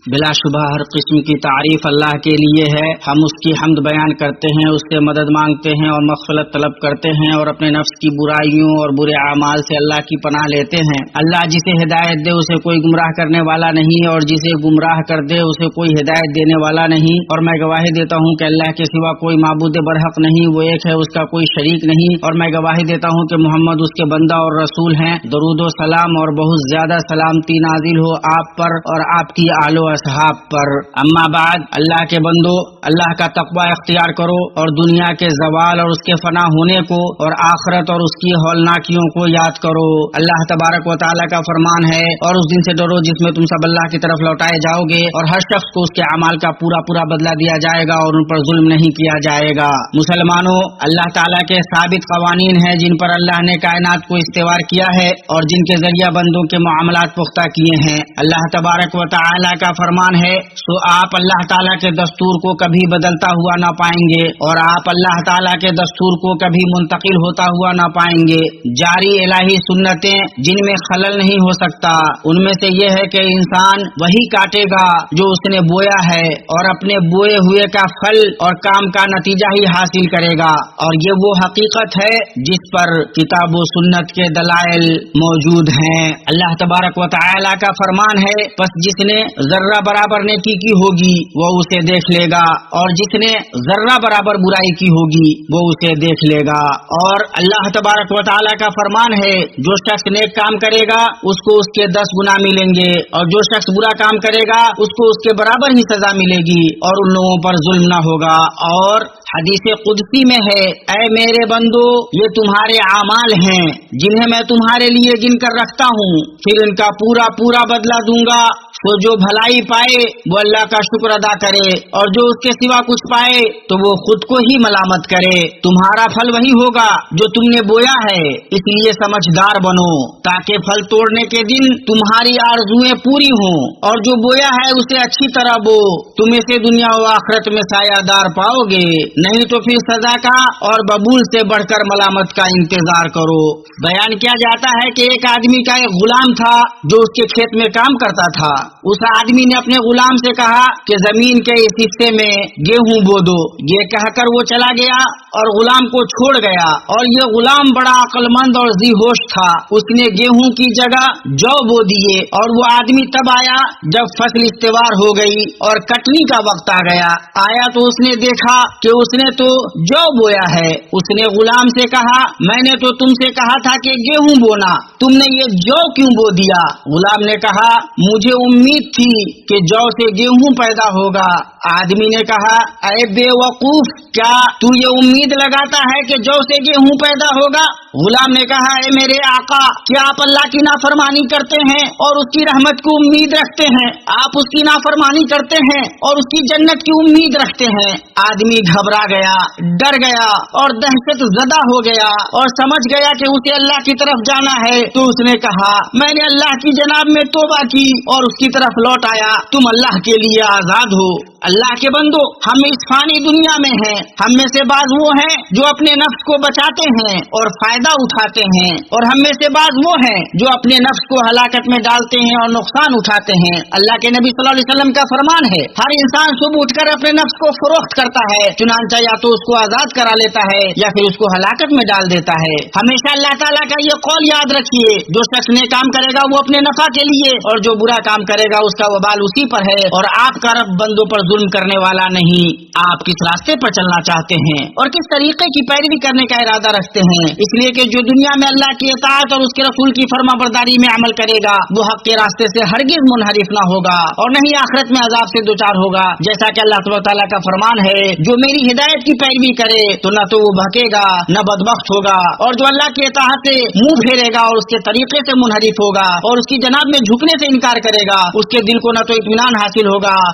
بلا شبہ ہر قسم کی تعریف اللہ کے لیے ہے. ہم اس کی حمد بیان کرتے ہیں، اس سے مدد مانگتے ہیں اور مغفرت طلب کرتے ہیں اور اپنے نفس کی برائیوں اور برے اعمال سے اللہ کی پناہ لیتے ہیں. اللہ جسے ہدایت دے اسے کوئی گمراہ کرنے والا نہیں اور جسے گمراہ کر دے اسے کوئی ہدایت دینے والا نہیں. اور میں گواہی دیتا ہوں کہ اللہ کے سوا کوئی معبود برحق نہیں، وہ ایک ہے، اس کا کوئی شریک نہیں. اور میں گواہی دیتا ہوں کہ محمد اس کے بندہ اور رسول ہیں. درود و سلام اور بہت زیادہ سلامتی نازل ہو آپ پر اور آپ کی آل و اصحاب پر. اما بعد، اللہ کے بندو، اللہ کا تقوی اختیار کرو اور دنیا کے زوال اور اس کے فنا ہونے کو اور آخرت اور اس کی ہولناکیوں کو یاد کرو. اللہ تبارک و تعالیٰ کا فرمان ہے، اور اس دن سے ڈرو جس میں تم سب اللہ کی طرف لوٹائے جاؤ گے اور ہر شخص کو اس کے اعمال کا پورا پورا بدلہ دیا جائے گا اور ان پر ظلم نہیں کیا جائے گا. مسلمانوں، اللہ تعالیٰ کے ثابت قوانین ہیں جن پر اللہ نے کائنات کو استوار کیا ہے اور جن کے ذریعہ بندوں کے معاملات پختہ کیے ہیں. اللہ تبارک و تعالیٰ کا فرمان ہے، سو آپ اللہ تعالیٰ کے دستور کو کبھی بدلتا ہوا نہ پائیں گے اور آپ اللہ تعالیٰ کے دستور کو کبھی منتقل ہوتا ہوا نہ پائیں گے. جاری الہی سنتیں جن میں خلل نہیں ہو سکتا، ان میں سے یہ ہے کہ انسان وہی کاٹے گا جو اس نے بویا ہے اور اپنے بوئے ہوئے کا پھل اور کام کا نتیجہ ہی حاصل کرے گا. اور یہ وہ حقیقت ہے جس پر کتاب و سنت کے دلائل موجود ہیں. اللہ تبارک و تعالیٰ کا فرمان ہے، پس جس نے ذرہ برابر نیکی کی ہوگی وہ اسے دیکھ لے گا اور جس نے ذرہ برابر برائی کی ہوگی وہ اسے دیکھ لے گا. اور اللہ تبارک و تعالیٰ کا فرمان ہے، جو شخص نیک کام کرے گا اس کو اس کے 10 گنا ملیں گے اور جو شخص برا کام کرے گا اس کو اس کے برابر ہی سزا ملے گی اور ان لوگوں پر ظلم نہ ہوگا. اور حدیث قدسی میں ہے، اے میرے بندو، یہ تمہارے اعمال ہیں جنہیں میں تمہارے لیے گن کر رکھتا ہوں، پھر ان کا پورا پورا بدلہ دوں گا. تو جو بھلائی پائے وہ اللہ کا شکر ادا کرے اور جو اس کے سوا کچھ پائے تو وہ خود کو ہی ملامت کرے. تمہارا پھل وہی ہوگا جو تم نے بویا ہے، اس لیے سمجھدار بنو تاکہ پھل توڑنے کے دن تمہاری آرزوئیں پوری ہوں. اور جو بویا ہے اسے اچھی طرح بو، تم اسے دنیا و آخرت میں سایہ دار پاؤ گے، نہیں تو پھر سزا کا اور ببول سے بڑھ کر ملامت کا انتظار کرو. بیان کیا جاتا ہے کہ ایک آدمی کا ایک غلام تھا جو اس کے کھیت میں کام کرتا تھا. اس آدمی نے اپنے غلام سے کہا کہ زمین کے اس حصے میں گیہوں بو دو. یہ کہہ کر وہ چلا گیا اور غلام کو چھوڑ گیا. اور یہ غلام بڑا عقل مند اور ذی ہوش تھا، اس نے گیہوں کی جگہ جو بو دیے. اور وہ آدمی تب آیا جب فصل استوار ہو گئی اور کٹنی کا وقت آ گیا. آیا تو اس نے دیکھا کہ اس نے تو جو بویا ہے. اس نے غلام سے کہا، میں نے تو تم سے کہا تھا کہ گیہوں بونا، تم نے یہ جو کیوں بو دیا؟ غلام نے کہا، مجھے امید تھی کہ جو سے گیہوں پیدا ہوگا. آدمی نے کہا، اے بے وقوف، کیا تو یہ امید لگاتا ہے کہ جو سے گیہوں پیدا ہوگا؟ غلام نے کہا، اے میرے آقا، کیا آپ اللہ کی نافرمانی کرتے ہیں اور اس کی رحمت کو امید رکھتے ہیں؟ آپ اس کی نافرمانی کرتے ہیں اور اس کی جنت کی امید رکھتے ہیں. آدمی گھبرا گیا، ڈر گیا اور دہشت زدہ ہو گیا اور سمجھ گیا کہ اسے اللہ کی طرف جانا ہے. تو اس نے کہا، میں نے اللہ کی جناب میں توبہ کی اور اس کی طرف لوٹ آیا، تم اللہ کے لیے آزاد ہو. اللہ کے بندو، ہم اس فانی دنیا میں ہیں. ہم میں سے بعض وہ ہیں جو اپنے نفس کو بچاتے ہیں اور فائدہ اٹھاتے ہیں، اور ہم میں سے بعض وہ ہیں جو اپنے نفس کو ہلاکت میں ڈالتے ہیں اور نقصان اٹھاتے ہیں. اللہ کے نبی صلی اللہ علیہ وسلم کا فرمان ہے، ہر انسان صبح اٹھ کر اپنے نفس کو فروخت کرتا ہے، چنانچہ یا تو اس کو آزاد کرا لیتا ہے یا پھر اس کو ہلاکت میں ڈال دیتا ہے. ہمیشہ اللہ تعالیٰ کا یہ قول یاد رکھیے، جو شخص نیک کام کرے گا وہ اپنے نفع کے لیے اور جو برا کام کرے گا اس کا وبال اسی پر ہے. اور آپ کا رب بندوں پر ظلم کرنے والا نہیں. آپ کس راستے پر چلنا چاہتے ہیں اور کس طریقے کی پیروی کرنے کا ارادہ رکھتے ہیں؟ اس لیے کہ جو دنیا میں اللہ کی اطاعت اور اس کے رسول کی فرما برداری میں عمل کرے گا وہ حق کے راستے سے ہرگز منحرف نہ ہوگا اور نہ ہی آخرت میں عذاب سے دوچار ہوگا. جیسا کہ اللہ تعالیٰ کا فرمان ہے، جو میری ہدایت کی پیروی کرے تو نہ تو وہ بھکے گا نہ بدبخت ہوگا، اور جو اللہ کی اطاعت سے منہ پھیرے گا اور اس کے طریقے سے منحرف ہوگا اور اس کی جناب میں جھکنے سے انکار کرے گا، اس کے دل کو نہ تو اطمینان حاصل ہوگا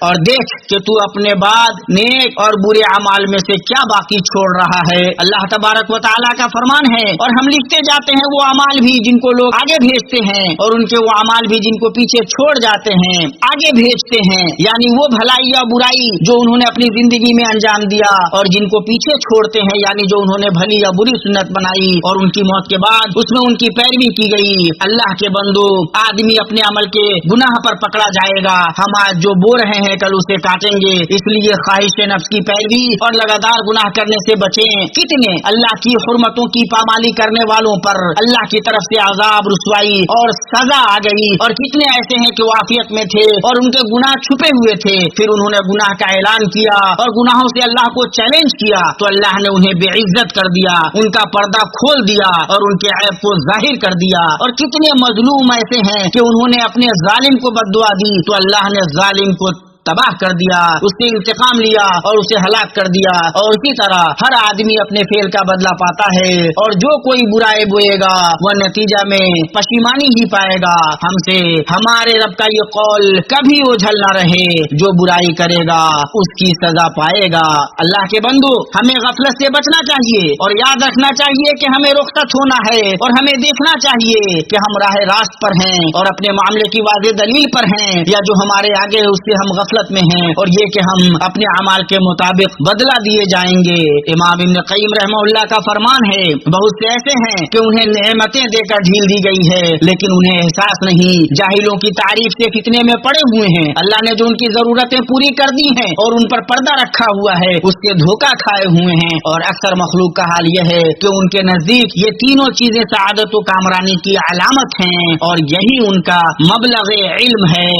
اور دیکھ کہ تو اپنے بعد نیک اور برے اعمال میں سے کیا باقی چھوڑ رہا ہے۔ اللہ تبارک و تعالیٰ کا فرمان ہے، اور ہم لکھتے جاتے ہیں وہ اعمال بھی جن کو لوگ آگے بھیجتے ہیں، اور ان کے وہ اعمال بھی جن کو پیچھے چھوڑ جاتے ہیں آگے بھیجتے ہیں، یعنی وہ بھلائی یا برائی جو انہوں نے اپنی زندگی میں انجام دیا، اور جن کو پیچھے چھوڑتے ہیں یعنی جو انہوں نے بھلی یا بری سنت بنائی اور ان کی موت کے بعد اس میں ان کی پیروی کی گئی۔ اللہ کے بندو، آدمی اپنے عمل کے گناہ پر پکڑا جائے گا۔ ہم آج جو بو رہے ہیں کل اسے کاٹیں گے، اس لیے خواہش نفس کی پیروی اور لگاتار گناہ کرنے سے بچیں۔ کتنے اللہ کی حرمتوں کی پامالی کرنے والوں پر اللہ کی طرف سے عذاب، رسوائی اور سزا آ گئی، اور کتنے ایسے ہیں کہ وہ عافیت میں تھے اور ان کے گناہ چھپے ہوئے تھے، پھر انہوں نے گناہ کا اعلان کیا اور گناہوں سے اللہ کو چیلنج کیا تو اللہ نے انہیں بے عزت کر دیا، ان کا پردہ کھول دیا اور ان کے عیب کو ظاہر کر دیا۔ اور کتنے مظلوم ایسے ہیں کہ انہوں نے اپنے ظالم کو بد دعا دی تو اللہ نے ظالم کو تباہ کر دیا، اس سے انتقام لیا اور اسے ہلاک کر دیا۔ اور اسی طرح ہر آدمی اپنے فعل کا بدلہ پاتا ہے، اور جو کوئی برائی بوئے گا وہ نتیجہ میں پشیمانی ہی پائے گا۔ ہم سے ہمارے رب کا یہ قول کبھی اوجھل نہ رہے، جو برائی کرے گا اس کی سزا پائے گا۔ اللہ کے بندو، ہمیں غفلت سے بچنا چاہیے اور یاد رکھنا چاہیے کہ ہمیں رخصت ہونا ہے، اور ہمیں دیکھنا چاہیے کہ ہم راہ راست پر ہیں اور اپنے معاملے کی واضح دلیل پر ہیں، یا جو ہمارے آگے ہے اس سے ہم غفلت میں ہیں، اور یہ کہ ہم اپنے اعمال کے مطابق بدلہ دیے جائیں گے۔ امام ابن قیم رحمہ اللہ کا فرمان ہے، بہت سے ایسے ہیں کہ انہیں نعمتیں دے کر ڈھیل دی گئی ہے لیکن انہیں احساس نہیں، جاہلوں کی تعریف سے فتنے میں پڑے ہوئے ہیں۔ اللہ نے جو ان کی ضرورتیں پوری کر دی ہیں اور ان پر پردہ رکھا ہوا ہے اس سے دھوکہ کھائے ہوئے ہیں، اور اکثر مخلوق کا حال یہ ہے کہ ان کے نزدیک یہ تینوں چیزیں سعادت و کامرانی کی علامت ہیں، اور یہی ان کا مبلغ علم ہے۔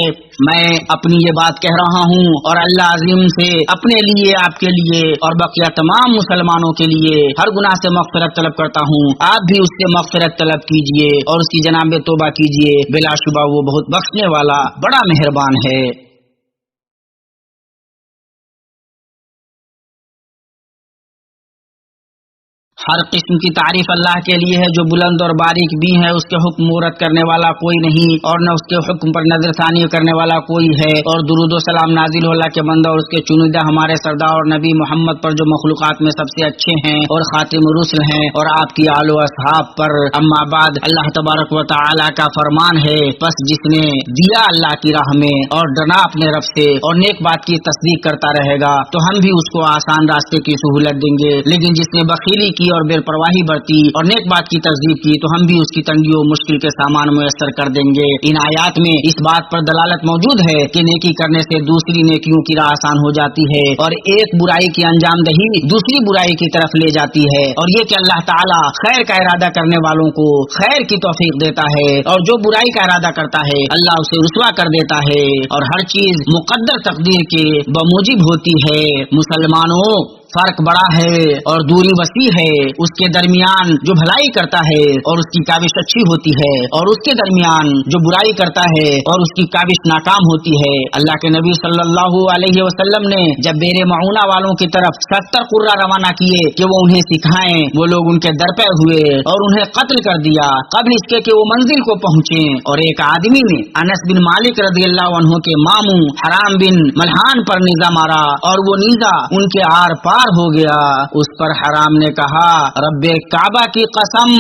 میں اپنی یہ بات کہہ رہا ہوں اور اللہ عظیم سے اپنے لیے، آپ کے لیے اور بقیہ تمام مسلمانوں کے لیے ہر گناہ سے مغفرت طلب کرتا ہوں۔ آپ بھی اس سے مغفرت طلب کیجئے اور اس کی جناب توبہ کیجئے، بلا شبہ وہ بہت بخشنے والا بڑا مہربان ہے۔ ہر قسم کی تعریف اللہ کے لیے ہے جو بلند اور باریک بھی ہے، اس کے حکم مورد کرنے والا کوئی نہیں اور نہ اس کے حکم پر نظر ثانی کرنے والا کوئی ہے، اور درود و سلام نازل ہو اللہ کے بندہ اور اس کے چنیدہ ہمارے سردار اور نبی محمد پر جو مخلوقات میں سب سے اچھے ہیں اور خاتم الرسل ہیں، اور آپ کی آل و اصحاب پر۔ اما بعد، اللہ تبارک و تعالی کا فرمان ہے، بس جس نے دیا اللہ کی راہ میں اور ڈرنا اپنے رب سے اور نیک بات کی تصدیق کرتا رہے گا تو ہم بھی اس کو آسان راستے کی سہولت دیں گے، لیکن جس نے بخیلی کی اور بے پرواہی برتی اور نیک بات کی تصدیق کی تو ہم بھی اس کی تنگی و مشکل کے سامان میسر کر دیں گے۔ ان آیات میں اس بات پر دلالت موجود ہے کہ نیکی کرنے سے دوسری نیکیوں کی راہ آسان ہو جاتی ہے، اور ایک برائی کی انجام دہی دوسری برائی کی طرف لے جاتی ہے، اور یہ کہ اللہ تعالیٰ خیر کا ارادہ کرنے والوں کو خیر کی توفیق دیتا ہے، اور جو برائی کا ارادہ کرتا ہے اللہ اسے رسوا کر دیتا ہے، اور ہر چیز مقدر تقدیر کے بموجب ہوتی ہے۔ مسلمانوں، فرق بڑا ہے اور دوری وسیع ہے، اس کے درمیان جو بھلائی کرتا ہے اور اس کی کاوش اچھی ہوتی ہے، اور اس کے درمیان جو برائی کرتا ہے اور اس کی کاوش ناکام ہوتی ہے۔ اللہ کے نبی صلی اللہ علیہ وسلم نے جب بیر معونہ والوں کی طرف 70 قرہ روانہ کیے کہ وہ انہیں سکھائیں، وہ لوگ ان کے در پہ ہوئے اور انہیں قتل کر دیا قبل اس کے کہ وہ منزل کو پہنچے، اور ایک آدمی نے انس بن مالک رضی اللہ عنہ کے ماموں حرام بن ملحان پر نیزہ مارا، اور وہ نیزہ ان کے آر پار ہو گیا۔ اس پر حرام نے کہا، رب کعبہ کی قسم،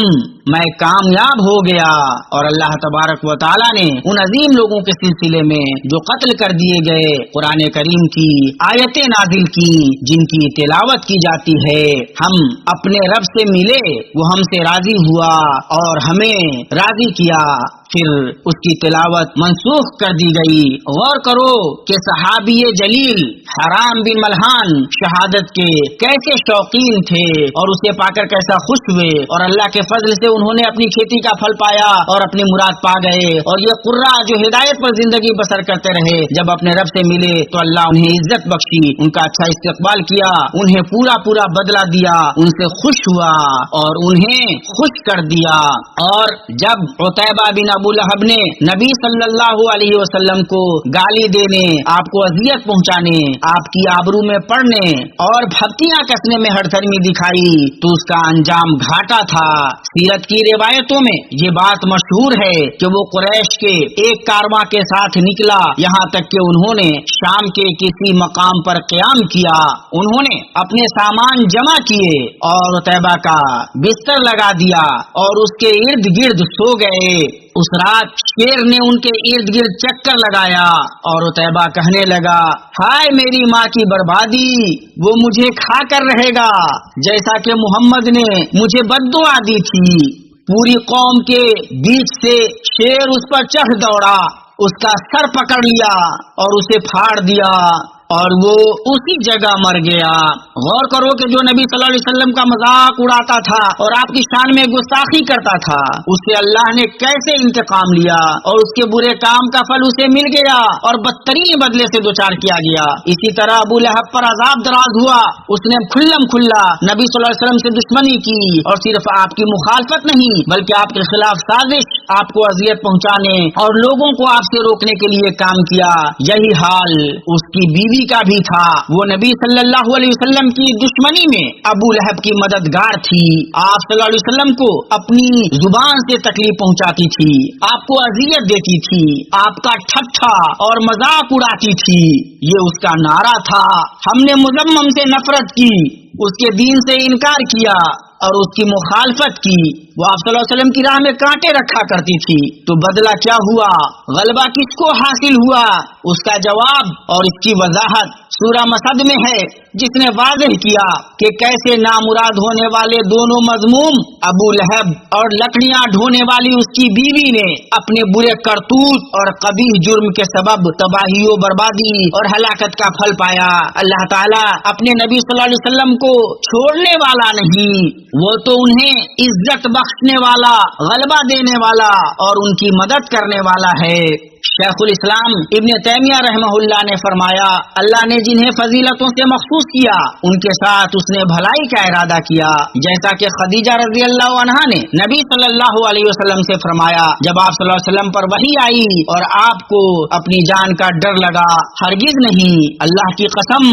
میں کامیاب ہو گیا، اور اللہ تبارک و تعالی نے ان عظیم لوگوں کے سلسلے میں جو قتل کر دیے گئے قرآن کریم کی آیتیں نازل کی جن کی تلاوت کی جاتی ہے۔ ہم اپنے رب سے ملے، وہ ہم سے راضی ہوا اور ہمیں راضی کیا، پھر اس کی تلاوت منسوخ کر دی گئی۔ غور کرو کہ صحابی جلیل حرام بن ملحان شہادت کے کیسے شوقین تھے اور اسے پا کر کیسا خوش ہوئے، اور اللہ کے فضل سے انہوں نے اپنی کھیتی کا پھل پایا اور اپنی مراد پا گئے، اور یہ قرہ جو ہدایت پر زندگی بسر کرتے رہے جب اپنے رب سے ملے تو اللہ انہیں عزت بخشی، ان کا اچھا استقبال کیا، انہیں پورا پورا بدلہ دیا، ان سے خوش ہوا اور انہیں خوش کر دیا۔ اور جب عتیبہ بن ابو لہب نے نبی صلی اللہ علیہ وسلم کو گالی دینے، آپ کو اذیت پہنچانے، آپ کی آبرو میں پڑنے اور بھکتیاں کسنے میں ہڑدھرمی دکھائی تو اس کا انجام گھاٹا تھا۔ سیرت کی روایتوں میں یہ بات مشہور ہے کہ وہ قریش کے ایک کارواں کے ساتھ نکلا، یہاں تک کہ انہوں نے شام کے کسی مقام پر قیام کیا۔ انہوں نے اپنے سامان جمع کیے اور عتیبہ کا بستر لگا دیا اور اس کے ارد گرد سو گئے۔ اس رات شیر نے ان کے ارد گرد چکر لگایا اور عتیبہ کہنے لگا، ہائے میری ماں کی بربادی، وہ مجھے کھا کر رہے گا جیسا کہ محمد نے مجھے بددعا دی تھی۔ پوری قوم کے بیچ سے شیر اس پر چڑھ دوڑا، اس کا سر پکڑ لیا اور اسے پھاڑ دیا اور وہ اسی جگہ مر گیا۔ غور کرو کہ جو نبی صلی اللہ علیہ وسلم کا مذاق اڑاتا تھا اور آپ کی شان میں گستاخی کرتا تھا، اس سے اللہ نے کیسے انتقام لیا اور اس کے برے کام کا پھل اسے مل گیا اور بدترین بدلے سے دوچار کیا گیا۔ اسی طرح ابو لہب پر عذاب دراز ہوا، اس نے کھلم کھلا نبی صلی اللہ علیہ وسلم سے دشمنی کی اور صرف آپ کی مخالفت نہیں بلکہ آپ کے خلاف سازش، آپ کو اذیت پہنچانے اور لوگوں کو آپ سے روکنے کے لیے کام کیا۔ یہی حال اس کی بیوی کا بھی تھا، وہ نبی صلی اللہ علیہ وسلم کی دشمنی میں ابو لہب کی مددگار تھی۔ آپ صلی اللہ علیہ وسلم کو اپنی زبان سے تکلیف پہنچاتی تھی، آپ کو اذیت دیتی تھی، آپ کا ٹھٹھا اور مذاق اڑاتی تھی۔ یہ اس کا نعرہ تھا، ہم نے مذمم سے نفرت کی، اس کے دین سے انکار کیا اور اس کی مخالفت کی۔ وہ آپ صلی اللہ علیہ وسلم کی راہ میں کانٹے رکھا کرتی تھی، تو بدلہ کیا ہوا؟ غلبہ کس کو حاصل ہوا؟ اس کا جواب اور اس کی وضاحت سورہ مسد میں ہے، جس نے واضح کیا کہ کیسے نامراد ہونے والے دونوں مذموم ابو لہب اور لکڑیاں ڈھونے والی اس کی بیوی نے اپنے برے کرتوت اور قبیح جرم کے سبب تباہی و بربادی اور ہلاکت کا پھل پایا۔ اللہ تعالیٰ اپنے نبی صلی اللہ علیہ وسلم کو چھوڑنے والا نہیں، وہ تو انہیں عزت بخشنے والا، غلبہ دینے والا اور ان کی مدد کرنے والا ہے۔ شیخ الاسلام ابن تیمیہ رحمہ اللہ نے فرمایا، اللہ نے جنہیں فضیلتوں سے مخصوص کیا ان کے ساتھ اس نے بھلائی کا ارادہ کیا، جیسا کہ خدیجہ رضی اللہ عنہا نے نبی صلی اللہ علیہ وسلم سے فرمایا جب آپ صلی اللہ علیہ وسلم پر وحی آئی اور آپ کو اپنی جان کا ڈر لگا، ہرگز نہیں، اللہ کی قسم،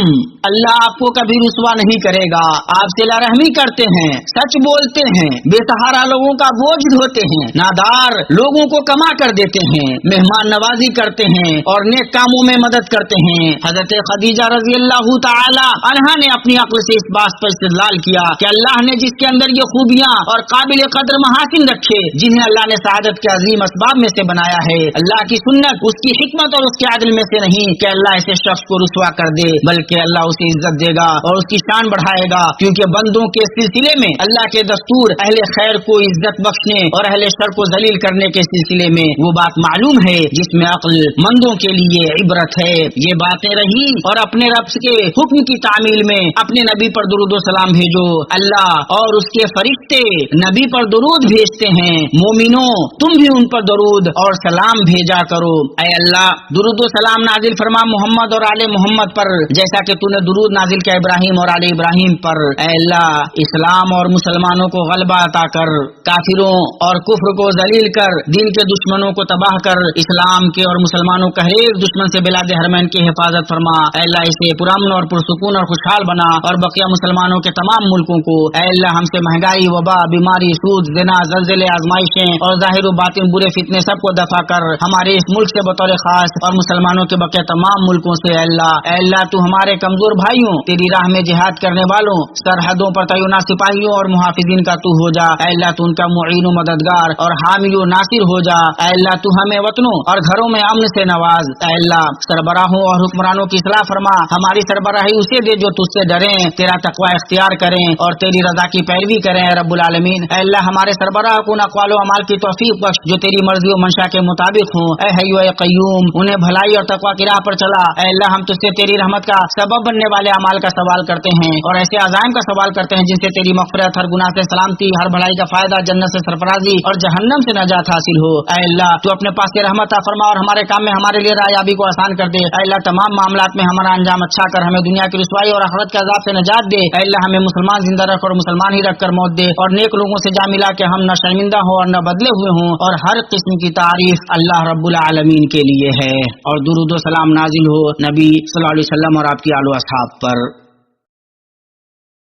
اللہ آپ کو کبھی رسوا نہیں کرے گا۔ آپ صلہ رحمی کرتے ہیں، سچ بولتے ہیں، بے سہارا لوگوں کا بوجھ ڈھوتے ہیں، نادار لوگوں کو کما کر دیتے ہیں، مہمان نوازی کرتے ہیں اور نیک کاموں میں مدد کرتے ہیں۔ حضرت خدیجہ رضی اللہ تعالی عنہا نے اپنی عقل سے اس بات پر استدلال کیا کہ اللہ نے جس کے اندر یہ خوبیاں اور قابل قدر محاسن رکھے جنہیں اللہ نے سعادت کے عظیم اسباب میں سے بنایا ہے، اللہ کی سنت، اس کی حکمت اور اس کے عدل میں سے نہیں کہ اللہ ایسے شخص کو رسوا کر دے، بلکہ اللہ اسے عزت دے گا اور اس کی شان بڑھائے گا، کیونکہ بندوں کے سلسلے میں اللہ کے دستور اہل خیر کو عزت بخشنے اور اہل شر کو ذلیل کرنے کے سلسلے میں وہ بات معلوم ہے جس میں عقل مندوں کے لیے عبرت ہے۔ یہ باتیں رہی اور اپنے رب کے حکم کی تعمیل میں اپنے نبی پر درود و سلام بھیجو، اللہ اور اس کے فرشتے نبی پر درود بھیجتے ہیں، مومنوں تم بھی ان پر درود اور سلام بھیجا کرو۔ اے اللہ درود و سلام نازل فرما محمد اور آل محمد پر جیسا کہ تو نے درود نازل کیا ابراہیم اور آل ابراہیم پر۔ اے اللہ اسلام اور مسلمانوں کو غلبہ عطا کر، کافروں اور کفر کو ذلیل کر، دین کے دشمنوں کو تباہ کر، اسلام کے اور مسلمانوں کا ہر ایک دشمن سے بلاد حرمین کی حفاظت فرما۔ اے اللہ اسے پرامن اور پرسکون اور خوشحال بنا اور بقیہ مسلمانوں کے تمام ملکوں کو اے اللہ ہم سے مہنگائی، وبا، بیماری، سود، زنا، زلزلے، آزمائشیں اور ظاہر و باطن برے فتنے سب کو دفع کر ہمارے اس ملک سے بطور خاص اور مسلمانوں کے بقیہ تمام ملکوں سے اے اللہ تو ہمارے کمزور بھائیوں، تیری راہ میں جہاد کرنے والوں، سرحدوں پر تعینات سپاہیوں اور محافظین کا تو ہو جا۔ اے اللہ تو ان کا معین و مددگار اور حامی و ناصر ہو جا۔ اے اللہ تو ہمیں وطنوں اور گھروں میں امن سے نواز۔ اے اللہ سربراہوں اور حکمرانوں کی اصلاح فرما، ہماری سربراہی اسے دے جو تجھ سے ڈریں، تیرا تقوی اختیار کریں اور تیری رضا کی پیروی کریں اے رب العالمین۔ اے اللہ ہمارے سربراہ کو اقوال و اعمال کی توفیق بخش جو تیری مرضی و منشا کے مطابق ہوں۔ اے حی و قیوم انہیں بھلائی اور تقوی کی راہ پر چلا۔ اے اللہ ہم تجھ سے تیری رحمت کا سبب بننے والے اعمال کا سوال کرتے ہیں اور ایسے عزائم کا سوال کرتے ہیں جن سے تیری مغفرت، ہر گناہ سے سلامتی، ہر بھلائی کا فائدہ، جنت سے سرفرازی اور جہنم سے نجات حاصل ہو۔ اے اللہ تو اپنے پاس سے رحمت عطا فرما اور ہمارے کام میں ہمارے لیے رایابی کو آسان کر دے۔ اے اللہ تمام معاملات میں ہمارا انجام اچھا کر ہمیں دنیا کی رسوائی اور آخرت کے عذاب سے نجات دے۔ اے اللہ ہمیں مسلمان زندہ رکھ اور مسلمان ہی رکھ کر موت دے، اور نیک لوگوں سے جا ملا کہ ہم نہ شرمندہ ہوں اور نہ بدلے ہوئے ہوں، اور ہر قسم کی تعریف اللہ رب العالمین کے لیے ہے۔ اور درود و سلام نازل ہو نبی صلی اللہ علیہ وسلم اور آپ کی آل و اصحاب پر۔